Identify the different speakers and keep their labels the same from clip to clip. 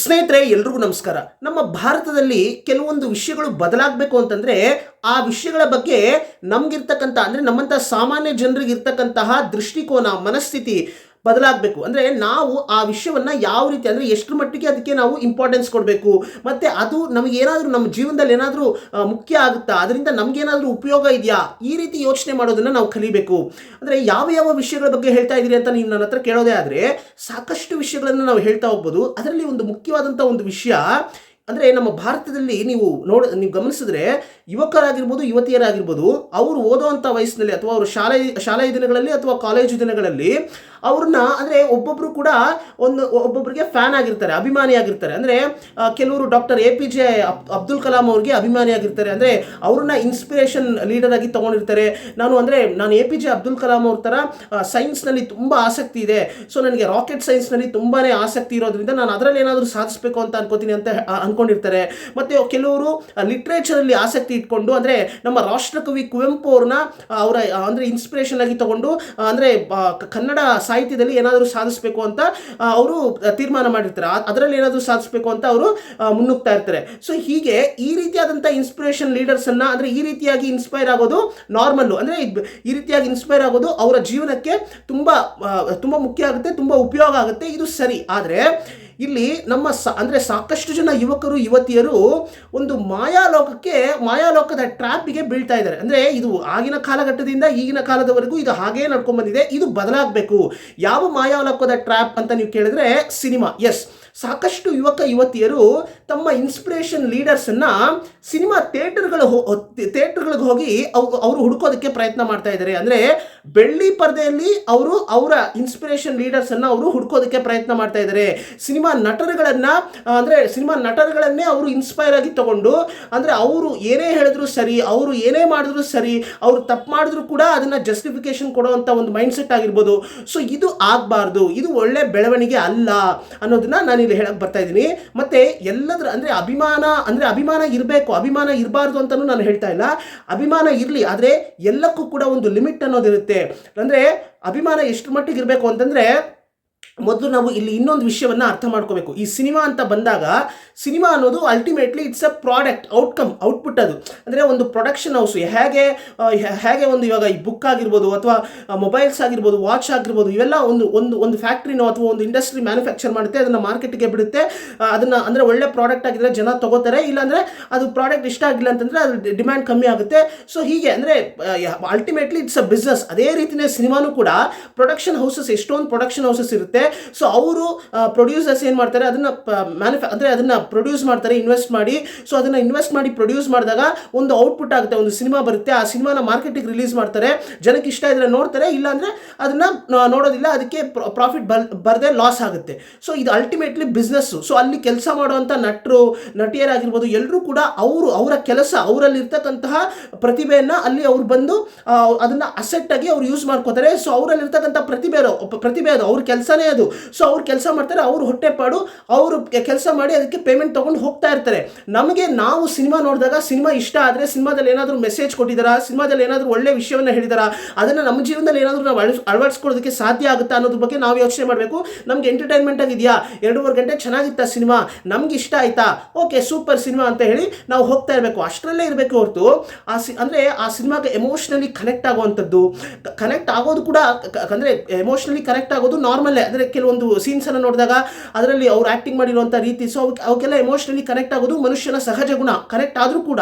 Speaker 1: ಸ್ನೇಹಿತರೆ, ಎಲ್ರಿಗೂ ನಮಸ್ಕಾರ. ನಮ್ಮ ಭಾರತದಲ್ಲಿ ಕೆಲವೊಂದು ವಿಷಯಗಳು ಬದಲಾಗಬೇಕು ಅಂತಂದ್ರೆ ಆ ವಿಷಯಗಳ ಬಗ್ಗೆ ನಮ್ಗಿರ್ತಕ್ಕಂಥ ಅಂದ್ರೆ ನಮ್ಮಂಥ ಸಾಮಾನ್ಯ ಜನರಿಗೆ ಇರ್ತಕ್ಕಂತಹ ದೃಷ್ಟಿಕೋನ, ಮನಸ್ಥಿತಿ ಬದಲಾಗಬೇಕು. ಅಂದರೆ ನಾವು ಆ ವಿಷಯವನ್ನು ಯಾವ ರೀತಿ ಅಂದರೆ ಎಷ್ಟರ ಮಟ್ಟಿಗೆ ಅದಕ್ಕೆ ನಾವು ಇಂಪಾರ್ಟೆನ್ಸ್ ಕೊಡಬೇಕು, ಮತ್ತು ಅದು ನಮಗೇನಾದರೂ ನಮ್ಮ ಜೀವನದಲ್ಲಿ ಏನಾದರೂ ಮುಖ್ಯ ಆಗುತ್ತಾ, ಅದರಿಂದ ನಮಗೇನಾದರೂ ಉಪಯೋಗ ಇದೆಯಾ, ಈ ರೀತಿ ಯೋಚನೆ ಮಾಡೋದನ್ನು ನಾವು ಕಲಿಬೇಕು. ಅಂದರೆ ಯಾವ ಯಾವ ವಿಷಯಗಳ ಬಗ್ಗೆ ಹೇಳ್ತಾ ಇದ್ದೀರಿ ಅಂತ ನೀವು ನನ್ನ ಹತ್ರ ಕೇಳೋದೇ ಆದರೆ ಸಾಕಷ್ಟು ವಿಷಯಗಳನ್ನು ನಾವು ಹೇಳ್ತಾ ಹೋಗ್ಬೋದು. ಅದರಲ್ಲಿ ಒಂದು ಮುಖ್ಯವಾದಂಥ ಒಂದು ವಿಷಯ ಅಂದರೆ ನಮ್ಮ ಭಾರತದಲ್ಲಿ ನೀವು ಗಮನಿಸಿದ್ರೆ ಯುವಕರಾಗಿರ್ಬೋದು, ಯುವತಿಯರಾಗಿರ್ಬೋದು, ಅವರು ಓದುವಂಥ ವಯಸ್ಸಿನಲ್ಲಿ ಅಥವಾ ಅವರು ಶಾಲೆಯ ದಿನಗಳಲ್ಲಿ ಅಥವಾ ಕಾಲೇಜು ದಿನಗಳಲ್ಲಿ ಅವ್ರನ್ನ ಅಂದರೆ ಒಬ್ಬೊಬ್ಬರಿಗೆ ಫ್ಯಾನ್ ಆಗಿರ್ತಾರೆ, ಅಭಿಮಾನಿಯಾಗಿರ್ತಾರೆ. ಅಂದರೆ ಕೆಲವರು ಡಾಕ್ಟರ್ APJ ಅಬ್ದುಲ್ ಕಲಾಂ ಅವ್ರಿಗೆ ಅಭಿಮಾನಿಯಾಗಿರ್ತಾರೆ. ಅಂದರೆ ಅವ್ರನ್ನ ಇನ್ಸ್ಪಿರೇಷನ್ ಲೀಡರ್ ಆಗಿ ತೊಗೊಂಡಿರ್ತಾರೆ. ನಾನು APJ ಅಬ್ದುಲ್ ಕಲಾಂ ಅವ್ರ ಥರ ಸೈನ್ಸ್ನಲ್ಲಿ ತುಂಬ ಆಸಕ್ತಿ ಇದೆ, ಸೊ ನನಗೆ ರಾಕೆಟ್ ಸೈನ್ಸ್ನಲ್ಲಿ ತುಂಬಾ ಆಸಕ್ತಿ ಇರೋದ್ರಿಂದ ನಾನು ಅದರಲ್ಲಿ ಏನಾದರೂ ಸಾಧಿಸಬೇಕು ಅಂತ ಅನ್ಕೋತೀನಿ ಅಂತ ಅಂದ್ಕೊಂಡಿರ್ತಾರೆ. ಮತ್ತು ಕೆಲವರು ಲಿಟ್ರೇಚರಲ್ಲಿ ಆಸಕ್ತಿ ಇಟ್ಕೊಂಡು ಅಂದರೆ ನಮ್ಮ ರಾಷ್ಟ್ರಕವಿ ಕುವೆಂಪು ಅವ್ರನ್ನ ಅಂದರೆ ಇನ್ಸ್ಪಿರೇಷನ್ ಆಗಿ ತಗೊಂಡು ಅಂದರೆ ಕನ್ನಡ ಸಾಹಿತ್ಯದಲ್ಲಿ ಏನಾದರೂ ಸಾಧಿಸಬೇಕು ಅಂತ ಅವರು ತೀರ್ಮಾನ ಮಾಡಿರ್ತಾರೆ. ಅದರಲ್ಲಿ ಏನಾದರೂ ಸಾಧಿಸಬೇಕು ಅಂತ ಅವರು ಮುನ್ನುಗ್ತಾ ಇರ್ತಾರೆ. ಸೊ ಹೀಗೆ ಈ ರೀತಿಯಾದಂಥ ಇನ್ಸ್ಪಿರೇಷನ್ ಲೀಡರ್ಸನ್ನು ಅಂದರೆ ಈ ರೀತಿಯಾಗಿ ಇನ್ಸ್ಪೈರ್ ಆಗೋದು ನಾರ್ಮಲ್ಲು. ಅಂದರೆ ಈ ರೀತಿಯಾಗಿ ಇನ್ಸ್ಪೈರ್ ಆಗೋದು ಅವರ ಜೀವನಕ್ಕೆ ತುಂಬ ಮುಖ್ಯ ಆಗುತ್ತೆ, ತುಂಬ ಉಪಯೋಗ ಆಗುತ್ತೆ, ಇದು ಸರಿ. ಆದರೆ ಇಲ್ಲಿ ನಮ್ಮ ಅಂದರೆ ಸಾಕಷ್ಟು ಜನ ಯುವಕರು, ಯುವತಿಯರು ಒಂದು ಮಾಯಾಲೋಕದ ಟ್ರ್ಯಾಪಿಗೆ ಬೀಳ್ತಾ ಇದ್ದಾರೆ. ಅಂದರೆ ಇದು ಆಗಿನ ಕಾಲಘಟ್ಟದಿಂದ ಈಗಿನ ಕಾಲದವರೆಗೂ ಇದು ಹಾಗೇ ನಡ್ಕೊಂಡ್ಬಂದಿದೆ. ಇದು ಬದಲಾಗಬೇಕು. ಯಾವ ಮಾಯಾಲೋಕದ ಟ್ರ್ಯಾಪ್ ಅಂತ ನೀವು ಕೇಳಿದ್ರೆ ಸಿನಿಮಾ. ಎಸ್, ಸಾಕಷ್ಟು ಯುವತಿಯರು ತಮ್ಮ ಇನ್ಸ್ಪಿರೇಷನ್ ಲೀಡರ್ಸನ್ನು ಸಿನಿಮಾ ಥಿಯೇಟರ್ಗಳಿಗೆ ಹೋಗಿ ಅವರು ಹುಡುಕೋದಕ್ಕೆ ಪ್ರಯತ್ನ ಮಾಡ್ತಾ ಇದ್ದಾರೆ. ಅಂದರೆ ಬೆಳ್ಳಿ ಪರದೆಯಲ್ಲಿ ಅವರು ಅವರ ಇನ್ಸ್ಪಿರೇಷನ್ ಲೀಡರ್ಸನ್ನು ಅವರು ಹುಡುಕೋದಕ್ಕೆ ಪ್ರಯತ್ನ ಮಾಡ್ತಾ ಇದ್ದಾರೆ. ಸಿನಿಮಾ ನಟರುಗಳನ್ನೇ ಅವರು ಇನ್ಸ್ಪೈರ್ ಆಗಿ ತಗೊಂಡು ಅಂದರೆ ಅವರು ಏನೇ ಹೇಳಿದ್ರು ಸರಿ, ಅವರು ಏನೇ ಮಾಡಿದ್ರು ಸರಿ, ಅವರು ತಪ್ಪು ಮಾಡಿದ್ರು ಕೂಡ ಅದನ್ನು ಜಸ್ಟಿಫಿಕೇಶನ್ ಕೊಡುವಂಥ ಒಂದು ಮೈಂಡ್ ಸೆಟ್ ಆಗಿರ್ಬೋದು. ಸೊ ಇದು ಆಗಬಾರ್ದು, ಇದು ಒಳ್ಳೆ ಬೆಳವಣಿಗೆ ಅಲ್ಲ ಅನ್ನೋದನ್ನ ನಾನು ಇಲ್ಲಿ ಹೇಳಕ್ಕೆ ಬರ್ತಾ ಇದ್ದೀನಿ. ಮತ್ತೆ ಎಲ್ಲದರ ಅಂದರೆ ಅಭಿಮಾನ ಇರಬೇಕು, ಅಭಿಮಾನ ಇರಬಾರ್ದು ಅಂತಲೂ ನಾನು ಹೇಳ್ತಾ ಇಲ್ಲ. ಅಭಿಮಾನ ಇರಲಿ, ಆದರೆ ಎಲ್ಲಕ್ಕೂ ಕೂಡ ಒಂದು ಲಿಮಿಟ್ ಅನ್ನೋದಿರುತ್ತೆ. ಅಂದರೆ ಅಭಿಮಾನ ಎಷ್ಟು ಮಟ್ಟಿಗೆ ಇರಬೇಕು ಅಂತಂದರೆ ಮೊದಲು ನಾವು ಇಲ್ಲಿ ಇನ್ನೊಂದು ವಿಷಯವನ್ನು ಅರ್ಥ ಮಾಡ್ಕೋಬೇಕು. ಈ ಸಿನಿಮಾ ಅಂತ ಬಂದಾಗ ಸಿನಿಮಾ ಅನ್ನೋದು ultimately it's a product, output. ಅದು ಅಂದರೆ ಒಂದು ಪ್ರೊಡಕ್ಷನ್ ಹೌಸು ಹೇಗೆ ಒಂದು ಇವಾಗ ಈ ಬುಕ್ ಆಗಿರ್ಬೋದು ಅಥವಾ ಮೊಬೈಲ್ಸ್ ಆಗಿರ್ಬೋದು, ವಾಚ್ ಆಗಿರ್ಬೋದು, ಇವೆಲ್ಲ ಒಂದು ಫ್ಯಾಕ್ಟ್ರಿನೋ ಅಥವಾ ಒಂದು ಇಂಡಸ್ಟ್ರಿ ಮ್ಯಾನುಫ್ಯಾಕ್ಚರ್ ಮಾಡುತ್ತೆ, ಅದನ್ನು ಮಾರ್ಕೆಟ್ಗೆ ಬಿಡುತ್ತೆ. ಅದನ್ನು ಅಂದರೆ ಒಳ್ಳೆ ಪ್ರಾಡಕ್ಟ್ ಆಗಿದ್ರೆ ಜನ ತಗೋತಾರೆ, ಇಲ್ಲಾಂದರೆ ಅದು ಪ್ರಾಡಕ್ಟ್ ಇಷ್ಟ ಆಗಿಲ್ಲ ಅಂತಂದರೆ ಅದು ಡಿಮ್ಯಾಂಡ್ ಕಮ್ಮಿ ಆಗುತ್ತೆ. ಸೊ ಹೀಗೆ ಅಂದರೆ ಅಲ್ಟಿಮೇಟ್ಲಿ ಇಟ್ಸ್ ಅ ಬಿಸ್ನೆಸ್. ಅದೇ ರೀತಿಯೇ ಸಿನಿಮಾನೂ ಕೂಡ ಎಷ್ಟೊಂದು ಪ್ರೊಡಕ್ಷನ್ ಹೌಸಸ್ ಇರುತ್ತೆ. ಸೊ ಅವರು ಪ್ರೊಡ್ಯೂಸರ್ಸ್ ಏನು ಮಾಡ್ತಾರೆ, ಅದನ್ನು ಪ್ರೊಡ್ಯೂಸ್ ಮಾಡ್ತಾರೆ ಇನ್ವೆಸ್ಟ್ ಮಾಡಿ ಪ್ರೊಡ್ಯೂಸ್ ಮಾಡಿದಾಗ ಒಂದು ಔಟ್ಪುಟ್ ಆಗುತ್ತೆ, ಒಂದು ಸಿನಿಮಾ ಬರುತ್ತೆ. ಆ ಸಿನಿಮಾನ ಮಾರ್ಕೆಟಿಗೆ ರಿಲೀಸ್ ಮಾಡ್ತಾರೆ, ಜನಕ್ಕೆ ಇಷ್ಟ ಇದ್ರೆ ನೋಡ್ತಾರೆ, ಇಲ್ಲಾಂದರೆ ಅದನ್ನು ನೋಡೋದಿಲ್ಲ, ಅದಕ್ಕೆ ಪ್ರಾಫಿಟ್ ಬರದೆ ಲಾಸ್ ಆಗುತ್ತೆ. ಸೊ ಇದು ಅಲ್ಟಿಮೇಟ್ಲಿ ಬಿಸ್ನೆಸ್ಸು. ಸೊ ಅಲ್ಲಿ ಕೆಲಸ ಮಾಡುವಂಥ ನಟಿಯರಾಗಿರ್ಬೋದು, ಎಲ್ಲರೂ ಕೂಡ ಅವರ ಕೆಲಸ, ಅವರಲ್ಲಿರ್ತಕ್ಕಂತಹ ಪ್ರತಿಭೆಯನ್ನು ಅಲ್ಲಿ ಅವ್ರು ಬಂದು ಅದನ್ನು ಅಸೆಟ್ ಆಗಿ ಅವ್ರು ಯೂಸ್ ಮಾಡ್ಕೋತಾರೆ. ಸೊ ಅವರಲ್ಲಿರ್ತಕ್ಕಂಥ ಪ್ರತಿಭೆ ಅದು ಅವ್ರ ಕೆಲಸನೇ ಅದು. ಸೊ ಅವ್ರು ಕೆಲಸ ಮಾಡ್ತಾರೆ, ಅವರು ಹೊಟ್ಟೆಪಾಡು, ಅವರು ಕೆಲಸ ಮಾಡಿ ಅದಕ್ಕೆ ಪೇಮೆಂಟ್ ತೊಗೊಂಡು ಹೋಗ್ತಾ ಇರ್ತಾರೆ. ನಾವು ಸಿನಿಮಾ ನೋಡಿದಾಗ ಸಿನಿಮಾ ಇಷ್ಟ ಆದರೆ ಸಿನಿಮಾದಲ್ಲಿ ಏನಾದರೂ ಮೆಸೇಜ್ ಕೊಟ್ಟಿದ್ದಾರಾ, ಸಿನಿಮಾದಲ್ಲಿ ಏನಾದರೂ ಒಳ್ಳೆ ವಿಷಯವನ್ನು ಹೇಳಿದಾರಾ, ಅದನ್ನು ನಮ್ಮ ಜೀವನದಲ್ಲಿ ಏನಾದರೂ ನಾವು ಅಳವಡಿಸ್ಕೊಳ್ಳೋದಕ್ಕೆ ಸಾಧ್ಯ ಆಗುತ್ತಾ ಅನ್ನೋದ್ರ ಬಗ್ಗೆ ನಾವು ಯೋಚನೆ ಮಾಡಬೇಕು. ನಮ್ಗೆ ಎಂಟರ್ಟೈನ್ಮೆಂಟ್ ಆಗಿದೆಯಾ, 2.5 ಗಂಟೆ ಚೆನ್ನಾಗಿತ್ತಾ ಸಿನಿಮಾ, ನಮ್ಗೆ ಇಷ್ಟ ಆಯ್ತಾ, ಓಕೆ ಸೂಪರ್ ಸಿನಿಮಾ ಅಂತ ಹೇಳಿ ನಾವು ಹೋಗ್ತಾ ಇರಬೇಕು. ಅಷ್ಟರಲ್ಲೇ ಇರಬೇಕು ಹೊರತು ಅಂದರೆ ಆ ಸಿನಿಮಾಗೆ ಎಮೋಷ್ನಲಿ ಕನೆಕ್ಟ್ ಆಗೋವಂಥದ್ದು, ಕನೆಕ್ಟ್ ಆಗೋದು ಕೂಡ ಅಂದರೆ ಎಮೋಷ್ನಲಿ ಕನೆಕ್ಟ್ ಆಗೋದು ನಾರ್ಮಲ್ಲೇ. ಅಂದರೆ ಕೆಲವೊಂದು ಸೀನ್ಸನ್ನು ನೋಡಿದಾಗ ಅದರಲ್ಲಿ ಅವ್ರು ಆ್ಯಕ್ಟಿಂಗ್ ಮಾಡಿರುವಂಥ ರೀತಿ, ಸೊ ಅವಕ್ಕೆಲ್ಲ ಎಮೋಷ್ನಲಿ ಕನೆಕ್ಟ್ ಆಗೋದು ಮನುಷ್ಯನ ಸಹಜ ಗುಣ. ಕನೆಕ್ಟ್ ಆದರೂ ಕೂಡ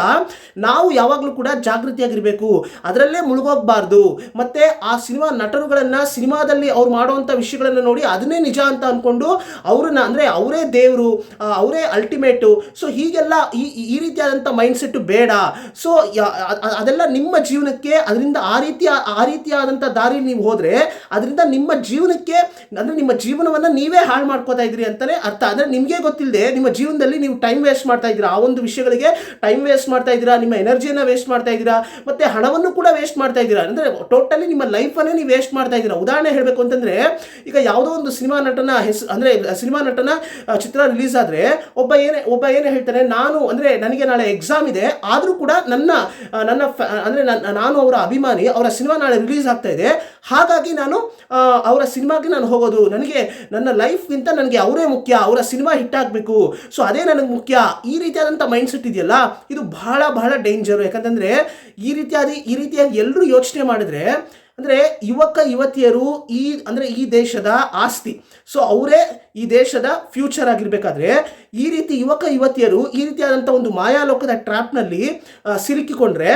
Speaker 1: ನಾವು ಯಾವಾಗಲೂ ಕೂಡ ಜಾಗೃತಿಯಾಗಿರಬೇಕು, ಅದರಲ್ಲೇ ಮುಳುಗೋಗಬಾರ್ದು. ಮತ್ತು ಆ ಸಿನಿಮಾ ನಟರುಗಳನ್ನು ಸಿನಿಮಾದಲ್ಲಿ ಅವ್ರು ಮಾಡುವಂಥ ವಿಷಯಗಳನ್ನು ನೋಡಿ ಅದನ್ನೇ ನಿಜ ಅಂತ ಅಂದ್ಕೊಂಡು ಅವ್ರನ್ನ ಅಂದರೆ ಅವರೇ ದೇವರು, ಅವರೇ ಅಲ್ಟಿಮೇಟು. ಸೊ ಹೀಗೆಲ್ಲ ಈ ರೀತಿಯಾದಂಥ ಮೈಂಡ್ ಸೆಟ್ಟು ಬೇಡ. ಸೊ ಅದೆಲ್ಲ ನಿಮ್ಮ ಜೀವನಕ್ಕೆ ಅದರಿಂದ ಆ ರೀತಿಯಾದಂಥ ದಾರಿ ನೀವು ಹೋದರೆ ಅದರಿಂದ ನಿಮ್ಮ ಜೀವನಕ್ಕೆ ಅಂದರೆ ನಿಮ್ಮ ಜೀವನವನ್ನು ನೀವೇ ಹಾಳು ಮಾಡ್ಕೋತಾ ಇದ್ದೀರಿ ಅಂತಲೇ ಅರ್ಥ. ಅಂದರೆ ನಿಮಗೆ ಗೊತ್ತಿಲ್ಲದೆ ನಿಮ್ಮ ಜೀವನದಲ್ಲಿ ನೀವು ಟೈಮ್ ವೇಸ್ಟ್ ಮಾಡ್ತಾ ಇದ್ದೀರಾ, ಆ ಒಂದು ವಿಷಯಗಳಿಗೆ ಟೈಮ್ ವೇಸ್ಟ್ ಮಾಡ್ತಾ ಇದ್ದೀರಾ, ನಿಮ್ಮ ಎನರ್ಜಿಯನ್ನು ವೇಸ್ಟ್ ಮಾಡ್ತಾ ಇದ್ದೀರಾ, ಮತ್ತು ಹಣವನ್ನು ಕೂಡ ವೇಸ್ಟ್ ಮಾಡ್ತಾ ಇದ್ದೀರಾ. ಅಂದರೆ ಟೋಟಲಿ ನಿಮ್ಮ ಲೈಫನ್ನೇ ನೀವು ವೇಸ್ಟ್ ಮಾಡ್ತಾ ಇದ್ದೀರಾ. ಉದಾಹರಣೆ ಹೇಳಬೇಕು ಅಂತಂದರೆ ಈಗ ಯಾವುದೋ ಒಂದು ಸಿನಿಮಾ ನಟನ ಚಿತ್ರ ರಿಲೀಸ್ ಆದರೆ ಒಬ್ಬ ಏನೇ ಹೇಳ್ತಾನೆ, ನನಗೆ ನಾಳೆ ಎಕ್ಸಾಮ್ ಇದೆ, ಆದರೂ ಕೂಡ ನಾನು ಅವರ ಅಭಿಮಾನಿ, ಅವರ ಸಿನಿಮಾ ನಾಳೆ ರಿಲೀಸ್ ಆಗ್ತಾ ಇದೆ, ಹಾಗಾಗಿ ನಾನು ಅವರ ಸಿನಿಮಾಗೆ ನಾನು ಹೋಗೋದು, ನನಗೆ ನನ್ನ ಲೈಫ್ಗಿಂತ ನನಗೆ ಅವರೇ ಮುಖ್ಯ, ಅವರ ಸಿನಿಮಾ ಹಿಟ್ ಆಗಬೇಕು, ಸೊ ಅದೇ ನನಗೆ ಮುಖ್ಯ, ಈ ರೀತಿಯಾದಂಥ ಮೈಂಡ್ ಸೆಟ್ ಇದೆಯಲ್ಲ, ಇದು ಬಹಳ ಬಹಳ ಡೇಂಜರು. ಯಾಕಂತಂದರೆ ಈ ರೀತಿಯಾಗಿ ಎಲ್ಲರೂ ಯೋಚನೆ ಮಾಡಿದ್ರೆ, ಅಂದರೆ ಯುವಕ ಯುವತಿಯರು ಈ ದೇಶದ ಆಸ್ತಿ, ಸೊ ಅವರೇ ಈ ದೇಶದ ಫ್ಯೂಚರ್ ಆಗಿರಬೇಕಾದ್ರೆ ಈ ರೀತಿ ಯುವಕ ಯುವತಿಯರು ಈ ರೀತಿಯಾದಂಥ ಒಂದು ಮಾಯಾಲೋಕದ ಟ್ರ್ಯಾಪ್ನಲ್ಲಿ ಸಿಲುಕಿಕೊಂಡ್ರೆ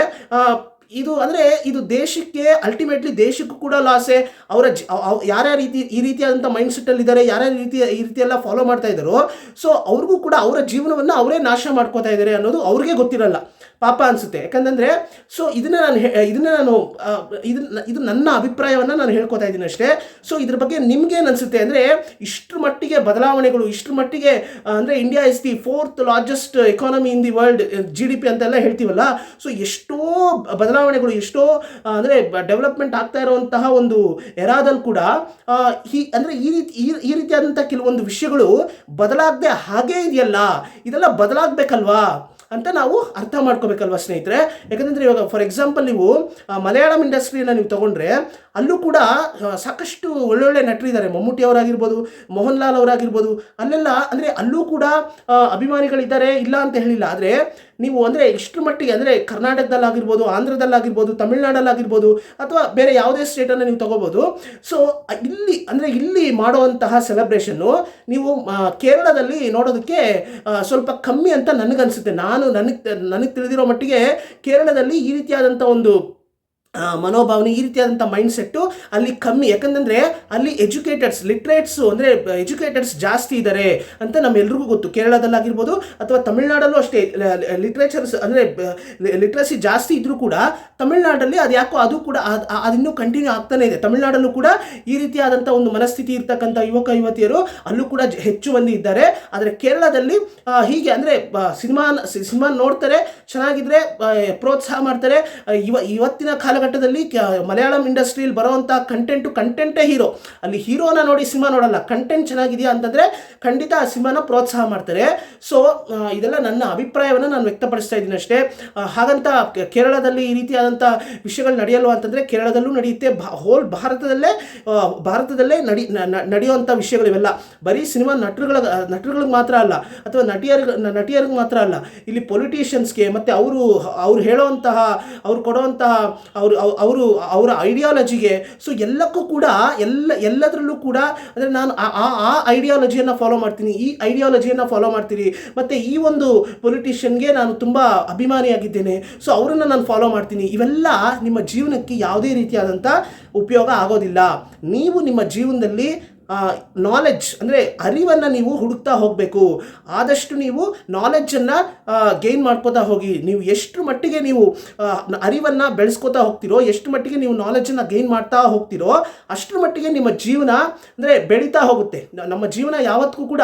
Speaker 1: ಇದು ದೇಶಕ್ಕೆ ಅಲ್ಟಿಮೇಟ್ಲಿ ದೇಶಕ್ಕೂ ಕೂಡ ಲಾಸೆ. ಅವರ ಯಾರ್ಯಾರ ಈ ರೀತಿಯಾದಂಥ ಮೈಂಡ್ ಸೆಟ್ಟಲ್ಲಿ ಇದ್ದಾರೆ, ಯಾರ್ಯಾರ ಈ ರೀತಿ ಎಲ್ಲ ಫಾಲೋ ಮಾಡ್ತಾ ಇದ್ದಾರೋ, ಸೊ ಅವ್ರಿಗೂ ಕೂಡ ಅವರ ಜೀವನವನ್ನು ಅವರೇ ನಾಶ ಮಾಡ್ಕೋತಾ ಇದ್ದಾರೆ ಅನ್ನೋದು ಅವ್ರಿಗೆ ಗೊತ್ತಿರಲ್ಲ, ಪಾಪ ಅನಿಸುತ್ತೆ. ಯಾಕಂತಂದರೆ ಸೊ ಇದು ನನ್ನ ಅಭಿಪ್ರಾಯವನ್ನು ನಾನು ಹೇಳ್ಕೊತಾ ಇದ್ದೀನಿ ಅಷ್ಟೇ. ಸೊ ಇದ್ರ ಬಗ್ಗೆ ನಿಮ್ಗೇನು ಅನಿಸುತ್ತೆ ಅಂದರೆ, ಇಷ್ಟರ ಮಟ್ಟಿಗೆ ಬದಲಾವಣೆಗಳು, ಇಷ್ಟರ ಮಟ್ಟಿಗೆ ಅಂದರೆ India is the 4th largest economy in the world, GDP ಅಂತೆಲ್ಲ ಹೇಳ್ತೀವಲ್ಲ, ಸೊ ಎಷ್ಟೋ ಬದಲಾವಣೆಗಳು, ಎಷ್ಟೋ ಅಂದರೆ ಡೆವಲಪ್ಮೆಂಟ್ ಆಗ್ತಾ ಇರುವಂತಹ ಒಂದು ಎರಾದಲ್ಲಿ ಕೂಡ ಈ ರೀತಿಯಾದಂಥ ಕೆಲವೊಂದು ವಿಷಯಗಳು ಬದಲಾಗದೆ ಹಾಗೇ ಇದೆಯಲ್ಲ, ಇದೆಲ್ಲ ಬದಲಾಗಬೇಕಲ್ವಾ ಅಂತ ನಾವು ಅರ್ಥ ಮಾಡ್ಕೋಬೇಕಲ್ವ ಸ್ನೇಹಿತರೆ. ಯಾಕಂದರೆ ಇವಾಗ ಫಾರ್ ಎಕ್ಸಾಂಪಲ್ ನೀವು ಮಲಯಾಳಂ ಇಂಡಸ್ಟ್ರಿಯನ್ನು ನೀವು ತೊಗೊಂಡ್ರೆ, ಅಲ್ಲೂ ಕೂಡ ಸಾಕಷ್ಟು ಒಳ್ಳೊಳ್ಳೆ ನಟರಿದ್ದಾರೆ. ಮಮ್ಮೂಟಿ ಅವರಾಗಿರ್ಬೋದು, ಮೋಹನ್ ಲಾಲ್ ಅವರಾಗಿರ್ಬೋದು, ಅಲ್ಲೆಲ್ಲ ಅಂದರೆ ಅಲ್ಲೂ ಕೂಡ ಅಭಿಮಾನಿಗಳಿದ್ದಾರೆ, ಇಲ್ಲ ಅಂತ ಹೇಳಿಲ್ಲ. ಆದರೆ ನೀವು ಅಂದರೆ ಇಷ್ಟರ ಮಟ್ಟಿಗೆ ಅಂದರೆ ಕರ್ನಾಟಕದಲ್ಲಾಗಿರ್ಬೋದು, ಆಂಧ್ರದಲ್ಲಾಗಿರ್ಬೋದು, ತಮಿಳ್ನಾಡಲ್ಲಾಗಿರ್ಬೋದು, ಅಥವಾ ಬೇರೆ ಯಾವುದೇ ಸ್ಟೇಟನ್ನು ನೀವು ತೊಗೋಬೋದು. ಸೊ ಇಲ್ಲಿ ಮಾಡುವಂತಹ ಸೆಲೆಬ್ರೇಷನ್ನು ನೀವು ಕೇರಳದಲ್ಲಿ ನೋಡೋದಕ್ಕೆ ಸ್ವಲ್ಪ ಕಮ್ಮಿ ಅಂತ ನನಗನ್ಸುತ್ತೆ. ನನಗೆ ತಿಳಿದಿರೋ ಮಟ್ಟಿಗೆ ಕೇರಳದಲ್ಲಿ ಈ ರೀತಿಯಾದಂಥ ಒಂದು ಮನೋಭಾವನೆ, ಈ ರೀತಿಯಾದಂಥ ಮೈಂಡ್ಸೆಟ್ಟು ಅಲ್ಲಿ ಕಮ್ಮಿ. ಯಾಕಂತಂದರೆ ಅಲ್ಲಿ ಲಿಟ್ರೇಟ್ಸು ಅಂದರೆ ಎಜುಕೇಟರ್ಸ್ ಜಾಸ್ತಿ ಇದ್ದಾರೆ ಅಂತ ನಮ್ಮೆಲ್ರಿಗೂ ಗೊತ್ತು. ಕೇರಳದಲ್ಲಾಗಿರ್ಬೋದು ಅಥವಾ ತಮಿಳ್ನಾಡಲ್ಲೂ ಅಷ್ಟೇ ಲಿಟ್ರೇಚರ್ಸ್ ಅಂದರೆ ಲಿಟ್ರಸಿ ಜಾಸ್ತಿ ಇದ್ದರೂ ಕೂಡ ತಮಿಳ್ನಾಡಲ್ಲಿ ಅದು ಯಾಕೋ ಅದು ಕೂಡ ಅದಿನ್ನೂ ಕಂಟಿನ್ಯೂ ಆಗ್ತಾನೆ ಇದೆ. ತಮಿಳ್ನಾಡಲ್ಲೂ ಕೂಡ ಈ ರೀತಿಯಾದಂಥ ಒಂದು ಮನಸ್ಥಿತಿ ಇರ್ತಕ್ಕಂಥ ಯುವಕ ಯುವತಿಯರು ಅಲ್ಲೂ ಕೂಡ ಹೆಚ್ಚು ಮಂದಿ ಇದ್ದಾರೆ. ಆದರೆ ಕೇರಳದಲ್ಲಿ ಹೀಗೆ ಅಂದರೆ ಸಿನಿಮಾ ನೋಡ್ತಾರೆ, ಚೆನ್ನಾಗಿದ್ರೆ ಪ್ರೋತ್ಸಾಹ ಮಾಡ್ತಾರೆ. ಇವತ್ತಿನ ಕಾಲಘಟ್ಟದಲ್ಲಿ ಮಲಯಾಳಂ ಇಂಡಸ್ಟ್ರಿಯಲ್ಲಿ ಬರುವಂಥ ಕಂಟೆಂಟೇ ಹೀರೋ. ಅಲ್ಲಿ ಹೀರೋನ ನೋಡಿ ಸಿನಿಮಾ ನೋಡಲ್ಲ, ಕಂಟೆಂಟ್ ಚೆನ್ನಾಗಿದೆಯಾ ಅಂತಂದರೆ ಖಂಡಿತ ಆ ಸಿನಿಮಾನ ಪ್ರೋತ್ಸಾಹ ಮಾಡ್ತಾರೆ. ಸೊ ಇದೆಲ್ಲ ನನ್ನ ಅಭಿಪ್ರಾಯವನ್ನು ನಾನು ವ್ಯಕ್ತಪಡಿಸ್ತಾ ಇದ್ದೀನಿ ಅಷ್ಟೇ. ಹಾಗಂತ ಕೇರಳದಲ್ಲಿ ಈ ರೀತಿಯಾದಂಥ ವಿಷಯಗಳು ನಡೆಯಲ್ವ ಅಂತಂದರೆ ಕೇರಳದಲ್ಲೂ ನಡೆಯುತ್ತೆ. ಹೋಲ್ ಭಾರತದಲ್ಲೇ ನಡೆಯುವಂಥ ವಿಷಯಗಳು ಇವೆಲ್ಲ. ಬರೀ ಸಿನಿಮಾ ನಟರುಗಳಿಗೆ ಮಾತ್ರ ಅಲ್ಲ, ಅಥವಾ ನಟಿಯರಿಗೆ ಮಾತ್ರ ಅಲ್ಲ, ಇಲ್ಲಿ ಪೊಲಿಟಿಷಿಯನ್ಸ್ಗೆ ಮತ್ತು ಅವರು ಹೇಳುವಂತಹ, ಅವ್ರು ಕೊಡುವಂತಹ ಅವರ ಐಡಿಯಾಲಜಿಗೆ, ಸೊ ಎಲ್ಲಕ್ಕೂ ಕೂಡ ಎಲ್ಲದರಲ್ಲೂ ಕೂಡ ಅಂದರೆ ನಾನು ಆ ಐಡಿಯಾಲಜಿಯನ್ನು ಫಾಲೋ ಮಾಡ್ತೀನಿ, ಈ ಐಡಿಯಾಲಜಿಯನ್ನು ಫಾಲೋ ಮಾಡ್ತೀನಿ, ಮತ್ತು ಈ ಒಂದು ಪೊಲಿಟಿಷಿಯನ್ಗೆ ನಾನು ತುಂಬ ಅಭಿಮಾನಿಯಾಗಿದ್ದೇನೆ, ಸೊ ಅವರನ್ನು ನಾನು ಫಾಲೋ ಮಾಡ್ತೀನಿ. ಇವೆಲ್ಲ ನಿಮ್ಮ ಜೀವನಕ್ಕೆ ಯಾವುದೇ ರೀತಿಯಾದಂಥ ಉಪಯೋಗ ಆಗೋದಿಲ್ಲ. ನೀವು ನಿಮ್ಮ ಜೀವನದಲ್ಲಿ ನಾಲೆಡ್ಜ್ ಅಂದರೆ ಅರಿವನ್ನು ನೀವು ಹುಡುಕ್ತಾ ಹೋಗಬೇಕು. ಆದಷ್ಟು ನೀವು ನಾಲೆಡ್ಜನ್ನು ಗೇನ್ ಮಾಡ್ಕೋತಾ ಹೋಗಿ. ನೀವು ಎಷ್ಟು ಮಟ್ಟಿಗೆ ನೀವು ಅರಿವನ್ನು ಬೆಳೆಸ್ಕೋತಾ ಹೋಗ್ತಿರೋ, ಎಷ್ಟು ಮಟ್ಟಿಗೆ ನೀವು ನಾಲೆಡ್ಜನ್ನು ಗೇನ್ ಮಾಡ್ತಾ ಹೋಗ್ತಿರೋ, ಅಷ್ಟರ ಮಟ್ಟಿಗೆ ನಿಮ್ಮ ಜೀವನ ಅಂದರೆ ಬೆಳೀತಾ ಹೋಗುತ್ತೆ. ನಮ್ಮ ಜೀವನ ಯಾವತ್ತೂ ಕೂಡ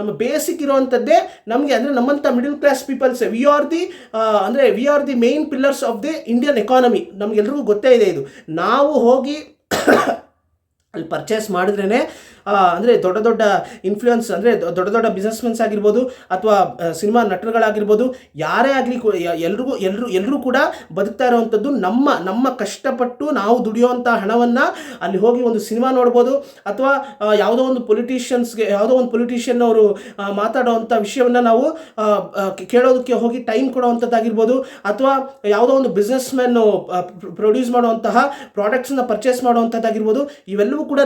Speaker 1: ನಮ್ಮ ಬೇಸಿಕ್ ಇರೋವಂಥದ್ದೇ ನಮಗೆ ಅಂದರೆ ನಮ್ಮಂಥ middle class peoples we are the main pillars of the Indian economy. ನಮಗೆಲ್ರಿಗೂ ಗೊತ್ತೇ ಇದೆ ಇದು. ನಾವು ಹೋಗಿ ಅಲ್ಲಿ ಪರ್ಚೇಸ್ ಮಾಡಿದ್ರೇ ಅಂದರೆ ದೊಡ್ಡ ಇನ್ಫ್ಲೂಯೆನ್ಸ್ ಅಂದರೆ ದೊಡ್ಡ ಬಿಸ್ನೆಸ್ಮೆನ್ಸ್ ಆಗಿರ್ಬೋದು, ಅಥವಾ ಸಿನಿಮಾ ನಟರುಗಳಾಗಿರ್ಬೋದು, ಯಾರೇ ಆಗಲಿ ಎಲ್ಲರೂ ಕೂಡ ಬದುಕ್ತಾ ಇರೋವಂಥದ್ದು ನಮ್ಮ ಕಷ್ಟಪಟ್ಟು ನಾವು ದುಡಿಯೋವಂಥ ಹಣವನ್ನು ಅಲ್ಲಿ ಹೋಗಿ ಒಂದು ಸಿನಿಮಾ ನೋಡ್ಬೋದು, ಅಥವಾ ಯಾವುದೋ ಒಂದು ಪೊಲಿಟಿಷಿಯನ್ ಅವರು ಮಾತಾಡೋವಂಥ ವಿಷಯವನ್ನು ನಾವು ಕೇಳೋದಕ್ಕೆ ಹೋಗಿ ಟೈಮ್ ಕೊಡೋವಂಥದ್ದಾಗಿರ್ಬೋದು, ಅಥವಾ ಯಾವುದೋ ಒಂದು ಬಿಸ್ನೆಸ್ಮ್ಯಾನು ಪ್ರೊಡ್ಯೂಸ್ ಮಾಡುವಂತಹ ಪ್ರಾಡಕ್ಟ್ಸನ್ನ ಪರ್ಚೇಸ್ ಮಾಡುವಂಥದ್ದಾಗಿರ್ಬೋದು. ಇವೆಲ್ಲವೂ ಕೂಡ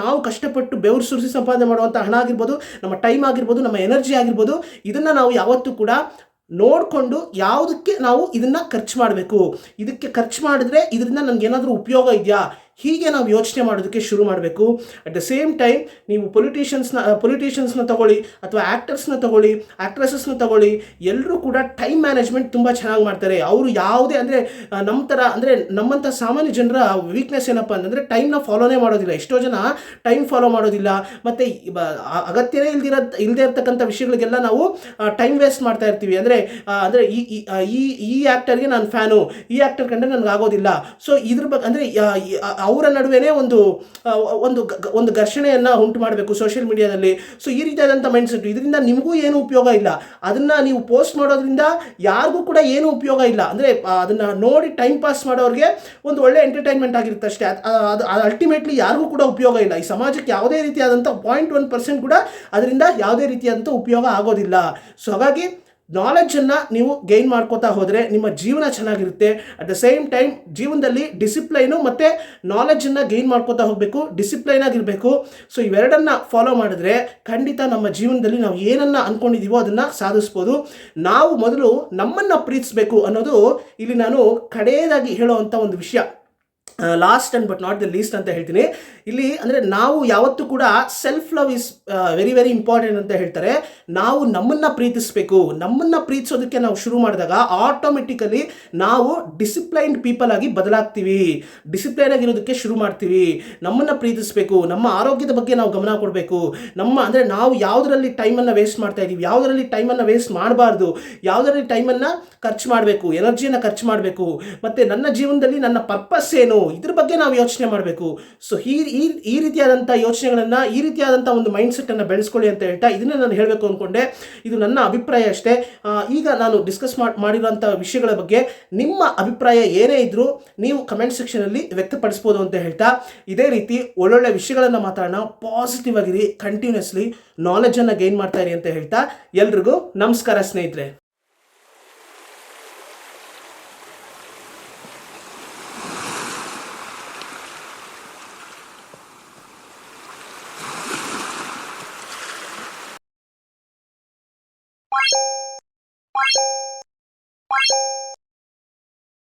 Speaker 1: ನಾವು ಕಷ್ಟಪಟ್ಟು ಬೆವರು ಸುರಿಸಿ ಸಂಪಾದನೆ ಮಾಡುವಂಥ ಹಣ ಆಗಿರ್ಬೋದು, ನಮ್ಮ ಟೈಮ್ ಆಗಿರ್ಬೋದು, ನಮ್ಮ ಎನರ್ಜಿ ಆಗಿರ್ಬೋದು. ಇದನ್ನು ನಾವು ಯಾವತ್ತೂ ಕೂಡ ನೋಡಿಕೊಂಡು ಯಾವುದಕ್ಕೆ ನಾವು ಇದನ್ನು ಖರ್ಚು ಮಾಡಬೇಕು, ಇದಕ್ಕೆ ಖರ್ಚು ಮಾಡಿದ್ರೆ ಇದರಿಂದ ನನಗೇನಾದರೂ ಉಪಯೋಗ ಇದೆಯಾ, ಹೀಗೆ ನಾವು ಯೋಚನೆ ಮಾಡೋದಕ್ಕೆ ಶುರು ಮಾಡಬೇಕು. ಅಟ್ ದ ಸೇಮ್ ಟೈಮ್ ನೀವು ಪೊಲಿಟಿಷಿಯನ್ಸ್ನ ತಗೊಳ್ಳಿ, ಅಥವಾ ಆ್ಯಕ್ಟರ್ಸ್ನ ತಗೊಳ್ಳಿ, ಆ್ಯಕ್ಟ್ರೆಸಸ್ನ ತಗೊಳ್ಳಿ, ಎಲ್ಲರೂ ಕೂಡ ಟೈಮ್ ಮ್ಯಾನೇಜ್ಮೆಂಟ್ ತುಂಬ ಚೆನ್ನಾಗಿ ಮಾಡ್ತಾರೆ. ಅವರು ಯಾವುದೇ ಅಂದರೆ ನಮ್ಮ ಥರ ಅಂದರೆ ನಮ್ಮಂಥ ಸಾಮಾನ್ಯ ಜನರ ವೀಕ್ನೆಸ್ ಏನಪ್ಪ ಅಂತಂದರೆ ಟೈಮ್ನ ಫಾಲೋನೇ ಮಾಡೋದಿಲ್ಲ. ಎಷ್ಟೋ ಜನ ಟೈಮ್ ಫಾಲೋ ಮಾಡೋದಿಲ್ಲ, ಮತ್ತು ಅಗತ್ಯನೇ ಇಲ್ಲದೆ ಇರ್ತಕ್ಕಂಥ ವಿಷಯಗಳಿಗೆಲ್ಲ ನಾವು ಟೈಮ್ ವೇಸ್ಟ್ ಮಾಡ್ತಾ ಇರ್ತೀವಿ. ಅಂದರೆ ಈ ಆ್ಯಕ್ಟರ್ಗೆ ನಾನು ಫ್ಯಾನು, ಈ ಆ್ಯಕ್ಟರ್ ಕಂಡ್ರೆ ನನಗೆ ಆಗೋದಿಲ್ಲ. ಸೊ ಇದ್ರ ಬಗ್ಗೆ ಅಂದರೆ ಅವರ ನಡುವೆನೇ ಒಂದು ಘರ್ಷಣೆಯನ್ನು ಉಂಟು ಮಾಡಬೇಕು ಸೋಷಿಯಲ್ ಮೀಡಿಯಾದಲ್ಲಿ. ಸೊ ಈ ರೀತಿಯಾದಂಥ ಮೈಂಡ್ಸೆಟ್, ಇದರಿಂದ ನಿಮಗೂ ಏನು ಉಪಯೋಗ ಇಲ್ಲ. ಅದನ್ನು ನೀವು ಪೋಸ್ಟ್ ಮಾಡೋದ್ರಿಂದ ಯಾರಿಗೂ ಕೂಡ ಏನು ಉಪಯೋಗ ಇಲ್ಲ. ಅಂದರೆ ಅದನ್ನು ನೋಡಿ ಟೈಮ್ ಪಾಸ್ ಮಾಡೋರಿಗೆ ಒಂದು ಒಳ್ಳೆ ಎಂಟರ್ಟೈನ್ಮೆಂಟ್ ಆಗಿರುತ್ತೆ ಅಷ್ಟೇ. ಅದು ಅಲ್ಟಿಮೇಟ್ಲಿ ಯಾರಿಗೂ ಕೂಡ ಉಪಯೋಗ ಇಲ್ಲ. ಈ ಸಮಾಜಕ್ಕೆ ಯಾವುದೇ ರೀತಿಯಾದಂಥ 0.1% ಕೂಡ ಅದರಿಂದ ಯಾವುದೇ ರೀತಿಯಾದಂಥ ಉಪಯೋಗ ಆಗೋದಿಲ್ಲ. ಸೊ ಹಾಗಾಗಿ ನಾಲೆಡ್ಜನ್ನು ನೀವು ಗೈನ್ ಮಾಡ್ಕೋತಾ ಹೋದರೆ ನಿಮ್ಮ ಜೀವನ ಚೆನ್ನಾಗಿರುತ್ತೆ. ಅಟ್ ದ ಸೇಮ್ ಟೈಮ್ ಜೀವನದಲ್ಲಿ ಡಿಸಿಪ್ಲೈನು ಮತ್ತು ನಾಲೆಡ್ಜನ್ನು ಗೈನ್ ಮಾಡ್ಕೋತಾ ಹೋಗಬೇಕು, ಡಿಸಿಪ್ಲೈನ್ ಆಗಿರಬೇಕು. ಸೊ ಇವೆರಡನ್ನು ಫಾಲೋ ಮಾಡಿದ್ರೆ ಖಂಡಿತ ನಮ್ಮ ಜೀವನದಲ್ಲಿ ನಾವು ಏನನ್ನು ಅಂದ್ಕೊಂಡಿದ್ದೀವೋ ಅದನ್ನು ಸಾಧಿಸ್ಬೋದು. ನಾವು ಮೊದಲು ನಮ್ಮನ್ನು ಪ್ರೀತಿಸಬೇಕು ಅನ್ನೋದು ಇಲ್ಲಿ ನಾನು ಕಡೆಯದಾಗಿ ಹೇಳೋವಂಥ ಒಂದು ವಿಷಯ. Last and but not the least ಅಂತ ಹೇಳ್ತೀನಿ ಇಲ್ಲಿ. ಅಂದರೆ ನಾವು ಯಾವತ್ತೂ ಕೂಡ self love is very very important ಅಂತ ಹೇಳ್ತಾರೆ. ನಾವು ನಮ್ಮನ್ನು ಪ್ರೀತಿಸಬೇಕು. ನಮ್ಮನ್ನು ಪ್ರೀತಿಸೋದಕ್ಕೆ ನಾವು ಶುರು ಮಾಡಿದಾಗ ಆಟೋಮೆಟಿಕಲಿ ನಾವು ಡಿಸಿಪ್ಲೈನ್ಡ್ ಪೀಪಲ್ ಆಗಿ ಬದಲಾಗ್ತೀವಿ, ಡಿಸಿಪ್ಲೈನ್ ಆಗಿರೋದಕ್ಕೆ ಶುರು ಮಾಡ್ತೀವಿ. ನಮ್ಮನ್ನು ಪ್ರೀತಿಸಬೇಕು, ನಮ್ಮ ಆರೋಗ್ಯದ ಬಗ್ಗೆ ನಾವು ಗಮನ ಕೊಡಬೇಕು. ಅಂದರೆ ನಾವು ಯಾವುದರಲ್ಲಿ ಟೈಮನ್ನು ವೇಸ್ಟ್ ಮಾಡ್ತಾ ಇದ್ದೀವಿ, ಯಾವುದರಲ್ಲಿ ಟೈಮನ್ನು ವೇಸ್ಟ್ ಮಾಡಬಾರ್ದು, ಯಾವುದರಲ್ಲಿ ಟೈಮನ್ನು ಖರ್ಚು ಮಾಡಬೇಕು, ಎನರ್ಜಿಯನ್ನು ಖರ್ಚು ಮಾಡಬೇಕು, ಮತ್ತು ನನ್ನ ಜೀವನದಲ್ಲಿ ನನ್ನ ಪರ್ಪಸ್ ಏನು, ಇದ್ರ ಬಗ್ಗೆ ನಾವು ಯೋಚನೆ ಮಾಡಬೇಕು. ಸೊ ಈ ರೀತಿಯಾದಂಥ ಯೋಚನೆಗಳನ್ನು, ಈ ರೀತಿಯಾದಂಥ ಒಂದು ಮೈಂಡ್ಸೆಟ್ಟನ್ನು ಬೆಳೆಸ್ಕೊಳ್ಳಿ ಅಂತ ಹೇಳ್ತಾ ಇದನ್ನು ನಾನು ಹೇಳಬೇಕು ಅಂದ್ಕೊಂಡೆ. ಇದು ನನ್ನ ಅಭಿಪ್ರಾಯ ಅಷ್ಟೇ. ಈಗ ನಾನು ಡಿಸ್ಕಸ್ ಮಾಡಿರೋಂಥ ವಿಷಯಗಳ ಬಗ್ಗೆ ನಿಮ್ಮ ಅಭಿಪ್ರಾಯ ಏನೇ ಇದ್ದರೂ ನೀವು ಕಮೆಂಟ್ ಸೆಕ್ಷನಲ್ಲಿ ವ್ಯಕ್ತಪಡಿಸ್ಬೋದು ಅಂತ ಹೇಳ್ತಾ, ಇದೇ ರೀತಿ ಒಳ್ಳೊಳ್ಳೆ ವಿಷಯಗಳನ್ನು ಮಾತಾಡೋಣ. ಪಾಸಿಟಿವ್ ಆಗಿರಿ, ಕಂಟಿನ್ಯೂಸ್ಲಿ ನಾಲೆಡ್ಜನ್ನು ಗೈನ್ ಮಾಡ್ತಾ ಇರಿ ಅಂತ ಹೇಳ್ತಾ ಎಲ್ರಿಗೂ ನಮಸ್ಕಾರ ಸ್ನೇಹಿತರೆ.